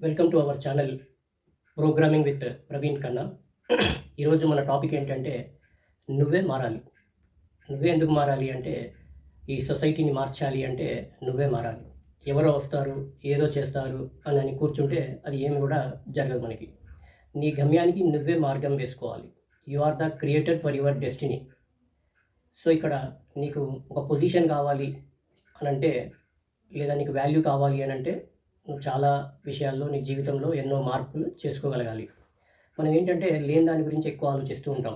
Welcome to our channel programming with Praveen Khanna. ఈరోజు మన topic ఏంటంటే నువ్వే మారాలి. నువ్వే ఎందుకు మారాలి అంటే ఈ సొసైటీని మార్చాలి అంటే నువ్వే మారాలి. ఎవరో వస్తారు, ఏదో చేస్తారు అని కూర్చుంటే అది ఏమి కూడా జరగదు మనకి. నీ గమ్యానికి నువ్వే మార్గం వేసుకోవాలి. You are the creator for your destiny. So ఇక్కడ నీకు ఒక పొజిషన్ కావాలి అనంటే, లేదా నీకు వాల్యూ కావాలి అనంటే నువ్వు చాలా విషయాల్లో నీ జీవితంలో ఎన్నో మార్పులు చేసుకోగలగాలి. మనం ఏంటంటే లేని దాని గురించి ఎక్కువ ఆలోచిస్తూ ఉంటాం.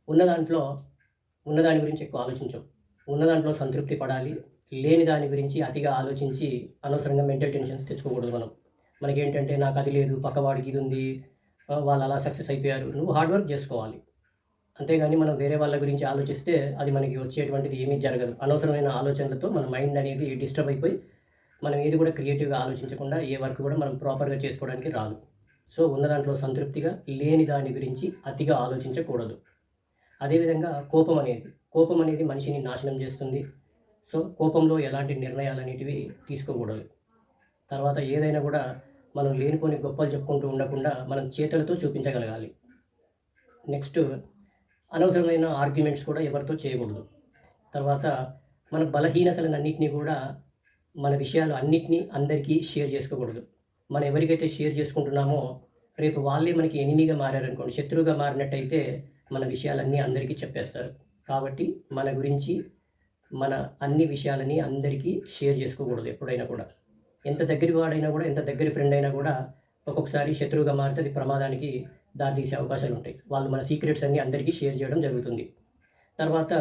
ఉన్నదాని గురించి ఎక్కువ ఆలోచించం. ఉన్న దాంట్లో సంతృప్తి పడాలి. లేని దాని గురించి అతిగా ఆలోచించి అనవసరంగా మెంటల్ టెన్షన్స్ తెచ్చుకోకూడదు మనం. మనకేంటంటే నాకు అది లేదు, పక్కవాడికి ఇది ఉంది, వాళ్ళు అలా సక్సెస్ అయిపోయారు. నువ్వు హార్డ్ వర్క్ చేసుకోవాలి. అంతేగాని మనం వేరే వాళ్ళ గురించి ఆలోచిస్తే అది మనకి వచ్చేటువంటిది ఏమీ జరగదు. అనవసరమైన ఆలోచనలతో మన మైండ్ అనేది డిస్టర్బ్ అయిపోయి మనం ఏది కూడా క్రియేటివ్గా ఆలోచించకుండా ఏ వర్క్ కూడా మనం ప్రాపర్గా చేసుకోవడానికి రాదు. సో ఉన్న దాంట్లో సంతృప్తిగా, లేని దాని గురించి అతిగా ఆలోచించకూడదు. అదేవిధంగా కోపం అనేది మనిషిని నాశనం చేస్తుంది. సో కోపంలో ఎలాంటి నిర్ణయాలు అనేటివి తీసుకోకూడదు. తర్వాత ఏదైనా కూడా మనం లేనిపోని గొప్పలు చెప్పుకుంటూ ఉండకుండా మనం చేతులతో చూపించగలగాలి. నెక్స్ట్, అనవసరమైన ఆర్గ్యుమెంట్స్ కూడా ఎవరితో చేయకూడదు. తర్వాత మన బలహీనతలన్నింటినీ కూడా, మన విషయాలు అన్నిటినీ అందరికీ షేర్ చేసుకోకూడదు. మనం ఎవరికైతే షేర్ చేసుకుంటున్నామో రేపు వాళ్ళే మనకి ఎనిమిగా మారారనుకోండి, శత్రువుగా మారినట్టయితే మన విషయాలన్నీ అందరికీ చెప్పేస్తారు. కాబట్టి మన గురించి, మన అన్ని విషయాలని అందరికీ షేర్ చేసుకోకూడదు ఎప్పుడైనా కూడా. ఎంత దగ్గరి వాడైనా కూడా, ఎంత దగ్గరి ఫ్రెండ్ అయినా కూడా ఒక్కొక్కసారి శత్రువుగా మారితే అది ప్రమాదానికి దారితీసే అవకాశాలు ఉంటాయి. వాళ్ళు మన సీక్రెట్స్ అన్నీ అందరికీ షేర్ చేయడం జరుగుతుంది. తర్వాత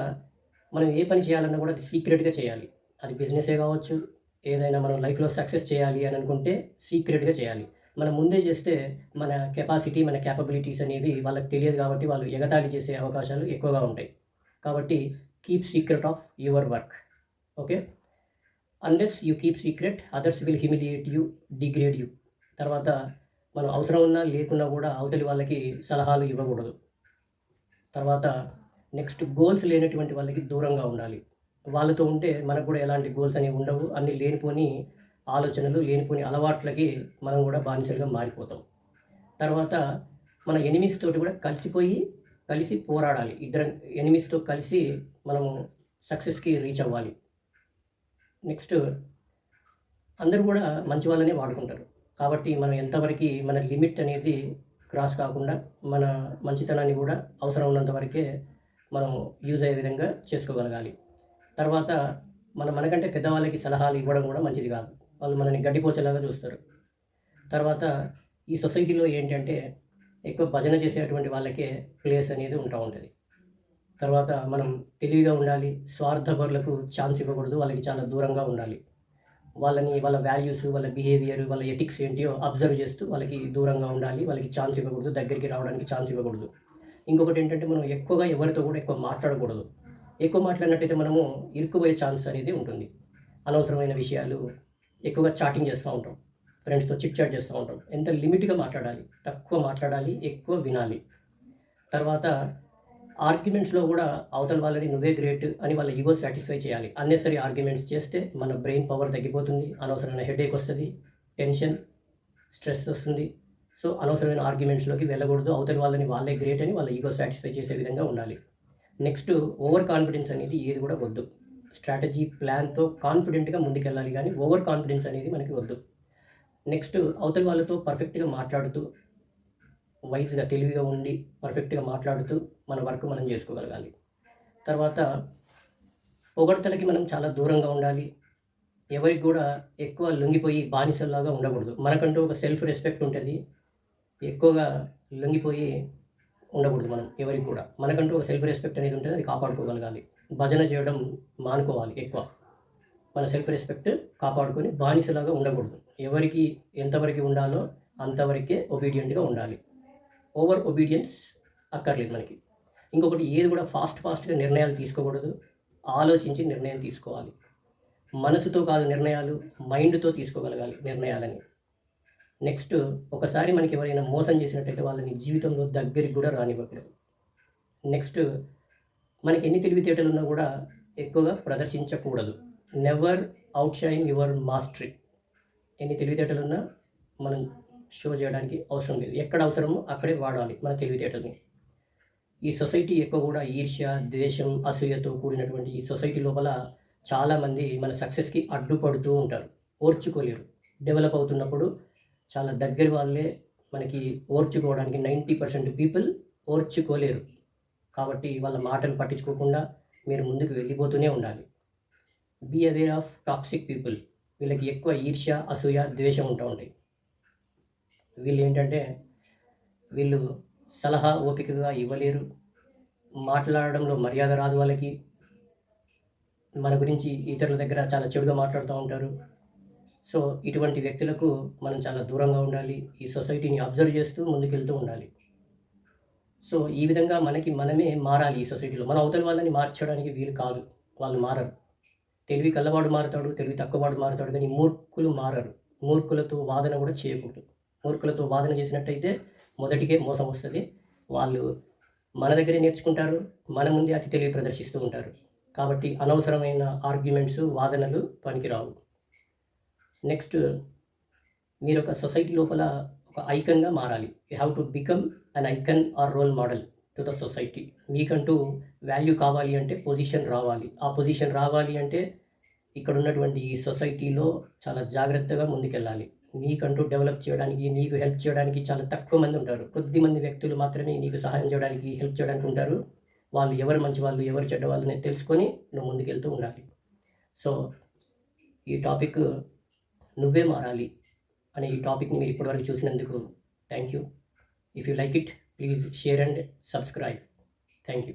మనం ఏ పని చేయాలన్నా కూడా అది సీక్రెట్గా చేయాలి. అది బిజినెసే కావచ్చు, ఏదైనా మనం లైఫ్లో సక్సెస్ చేయాలి అని అనుకుంటే సీక్రెట్గా చేయాలి. మనం ముందే చేస్తే మన కెపాసిటీ, మన క్యాపబిలిటీస్ అనేవి వాళ్ళకి తెలియదు కాబట్టి వాళ్ళు ఎగతాళి చేసే అవకాశాలు ఎక్కువగా ఉంటాయి. కాబట్టి keep secret of your work. Okay, unless you keep secret others will humiliate you, degrade you. తర్వాత మనం అవసరం ఉన్నా లేకున్నా కూడా అవతలి వాళ్ళకి సలహాలు ఇవ్వకూడదు. తర్వాత నెక్స్ట్, గోల్స్ లేనటువంటి వాళ్ళకి దూరంగా ఉండాలి. వాళ్ళతో ఉంటే మనకు కూడా ఎలాంటి గోల్స్ అనేవి ఉండవు. అన్ని లేనిపోని ఆలోచనలు, లేనిపోని అలవాట్లకి మనం కూడా బానిసలుగా మారిపోతాం. తర్వాత మన ఎనిమీస్ తోటి కూడా కలిసి పోరాడాలి. ఇద్దరు ఎనిమీస్తో కలిసి మనము సక్సెస్కి రీచ్ అవ్వాలి. నెక్స్ట్, అందరూ కూడా మంచి వాళ్ళనే వాడుకుంటారు. కాబట్టి మనం ఎంతవరకు మన లిమిట్ అనేది క్రాస్ కాకుండా మన మంచితనాన్ని కూడా అవసరం ఉన్నంత వరకే మనం యూజ్ అయ్యే విధంగా చేసుకోగలగాలి. తర్వాత మనకంటే పెద్దవాళ్ళకి సలహాలు ఇవ్వడం కూడా మంచిది కాదు. వాళ్ళు మనని గడ్డిపోచేలాగా చూస్తారు. తర్వాత ఈ సొసైటీలో ఏంటంటే ఎక్కువ భజన చేసేటువంటి వాళ్ళకే ప్లేస్ అనేది ఉంటుంది. తర్వాత మనం తెలివిగా ఉండాలి. స్వార్థపరులకు ఛాన్స్ ఇవ్వకూడదు. వాళ్ళకి చాలా దూరంగా ఉండాలి. వాళ్ళ వాల్యూస్, వాళ్ళ బిహేవియర్, వాళ్ళ ఎథిక్స్ ఏంటియో అబ్జర్వ్ చేస్తూ వాళ్ళకి దూరంగా ఉండాలి. వాళ్ళకి ఛాన్స్ ఇవ్వకూడదు, దగ్గరికి రావడానికి ఛాన్స్ ఇవ్వకూడదు. ఇంకొకటి ఏంటంటే మనం ఎక్కువగా ఎవరితో కూడా ఎక్కువ మాట్లాడకూడదు. ఎక్కువ మాట్లాడినట్టయితే మనము ఇరుక్కుపోయే ఛాన్స్ అనేది ఉంటుంది. అనవసరమైన విషయాలు ఎక్కువగా చాటింగ్ చేస్తూ ఉంటాం, ఫ్రెండ్స్తో చిట్ చాట్ చేస్తూ ఉంటాం. ఎంత లిమిట్గా మాట్లాడాలి, తక్కువ మాట్లాడాలి, ఎక్కువ వినాలి. తర్వాత ఆర్గ్యుమెంట్స్లో కూడా అవతల వాళ్ళని నువ్వే గ్రేట్ అని వాళ్ళ ఈగో సాటిస్ఫై చేయాలి. అన్నెసరీ ఆర్గ్యుమెంట్స్ చేస్తే మన బ్రెయిన్ పవర్ తగ్గిపోతుంది. అనవసరమైన హెడేక్ వస్తుంది, టెన్షన్, స్ట్రెస్ వస్తుంది. సో అనవసరమైన ఆర్గ్యుమెంట్స్లోకి వెళ్ళకూడదు. అవతల వాళ్ళని వాళ్ళే గ్రేట్ అని వాళ్ళ ఈగో సాటిస్ఫై చేసే విధంగా ఉండాలి. నెక్స్ట్, ఓవర్ కాన్ఫిడెన్స్ అనేది ఏది కూడా వద్దు. స్ట్రాటజీ, ప్లాన్తో కాన్ఫిడెంట్గా ముందుకెళ్ళాలి, కానీ ఓవర్ కాన్ఫిడెన్స్ అనేది మనకి వద్దు. నెక్స్ట్, అవతల వాళ్ళతో పర్ఫెక్ట్గా మాట్లాడుతూ, వైజ్గా తెలివిగా ఉండి పర్ఫెక్ట్గా మాట్లాడుతూ మన వర్క్ మనం చేసుకోగలగాలి. తర్వాత పొగడ్తలకి మనం చాలా దూరంగా ఉండాలి. ఎవరికి కూడా ఎక్కువ లొంగిపోయి బానిసల్లాగా ఉండకూడదు. మనకంటూ ఒక సెల్ఫ్ రెస్పెక్ట్ ఉంటుంది. ఎక్కువగా లొంగిపోయి ఉండకూడదు మనం ఎవరికి కూడా. మనకంటూ ఒక సెల్ఫ్ రెస్పెక్ట్ అనేది ఉంటుంది, అది కాపాడుకోగలగాలి. భజన చేయడం మానుకోవాలి. ఎక్కువ మన సెల్ఫ్ రెస్పెక్ట్ కాపాడుకొని బానిసలాగా ఉండకూడదు. ఎవరికి ఎంతవరకు ఉండాలో అంతవరకే ఒబీడియంట్గా ఉండాలి. ఓవర్ ఒబీడియన్స్ అక్కర్లేదు మనకి. ఇంకొకటి, ఏది కూడా ఫాస్ట్గా నిర్ణయాలు తీసుకోకూడదు. ఆలోచించి నిర్ణయం తీసుకోవాలి. మనసుతో కాదు నిర్ణయాలు, మైండ్తో తీసుకోగలగాలి నిర్ణయాలని. నెక్స్ట్, ఒకసారి మనకి ఎవరైనా మోసం చేసినట్టయితే వాళ్ళని జీవితంలో దగ్గరికి కూడా రానివ్వకూడదు. నెక్స్ట్, మనకి ఎన్ని తెలివితేటలు ఉన్నా కూడా ఎక్కువగా ప్రదర్శించకూడదు. Never outshine your mastery. ఎన్ని తెలివితేటలున్నా మనం షో చేయడానికి అవసరం లేదు. ఎక్కడ అవసరమో అక్కడే వాడాలి మన తెలివితేటల్ని. ఈ సొసైటీ ఎక్కువ కూడా ఈర్ష్య, ద్వేషం, అసూయతో కూడినటువంటి ఈ సొసైటీ లోపల చాలామంది మన సక్సెస్‌కి అడ్డుపడుతూ ఉంటారు. ఓర్చుకోలేరు. డెవలప్ అవుతున్నప్పుడు చాలా దగ్గరి వాళ్ళే మనకి ఓర్చుకోవడానికి 90% పీపుల్ ఓర్చుకోలేరు. కాబట్టి వాళ్ళ మాటలు పట్టించుకోకుండా మీరు ముందుకు వెళ్ళిపోతూనే ఉండాలి. Be aware of toxic people. వీళ్ళకి ఎక్కువ ఈర్ష్య, అసూయ, ద్వేషం ఉంటూ ఉంటాయి. వీళ్ళు సలహా ఓపికగా ఇవ్వలేరు. మాట్లాడడంలో మర్యాద రాదు వాళ్ళకి. మన గురించి ఇతరుల దగ్గర చాలా చెడుగా మాట్లాడుతూ ఉంటారు. సో, ఇటువంటి వ్యక్తులకు మనం చాలా దూరంగా ఉండాలి. ఈ సొసైటీని అబ్జర్వ్ చేస్తూ ముందుకెళ్తూ ఉండాలి. సో, ఈ విధంగా మనమే మారాలి ఈ సొసైటీలో. మన అవతల వాళ్ళని మార్చడానికి వీలు కాదు. వాళ్ళు మారరు. తెలివి కల్లవాడు మారతాడు, తెలివి తక్కువవాడు మారతాడు కానీ మూర్ఖులు మారరు. మూర్ఖులతో వాదన కూడా చేయకూడదు. మూర్ఖులతో వాదన చేసినట్టయితే మొదటికే మోసం వస్తది. వాళ్ళు మన దగ్గరే నేర్చుకుంటారు. మన ముందే అతి తెలివి ప్రదర్శిస్తూ ఉంటారు. కాబట్టి అనవసరమైన ఆర్గ్యుమెంట్స్, వాదనలు పనికిరావు. నెక్స్ట్, మీరొక సొసైటీ లోపల ఒక ఐకాన్‌గా మారాలి. You have to become an icon or role model to the society. మీకంటూ వాల్యూ కావాలి అంటే పొజిషన్ రావాలి. ఆ పొజిషన్ రావాలి అంటే ఇక్కడున్నటువంటి ఈ సొసైటీలో చాలా జాగ్రత్తగా ముందుకెళ్ళాలి. నీకంటూ డెవలప్ చేయడానికి, నీకు హెల్ప్ చేయడానికి చాలా తక్కువ మంది ఉంటారు. కొద్దిమంది వ్యక్తులు మాత్రమే నీకు సహాయం చేయడానికి, హెల్ప్ చేయడానికి ఉంటారు. వాళ్ళు ఎవరు మంచివాళ్ళు, ఎవరు చెడ్డవాళ్ళు అనేది తెలుసుకొని నువ్వు ముందుకెళ్తూ ఉండాలి. సో, ఈ టాపిక్ నువ్వే మారాలి అనే ఈ టాపిక్‌ని మీరు ఇప్పటివరకు చూసినందుకు thank you. If you like it, please share and subscribe. Thank you.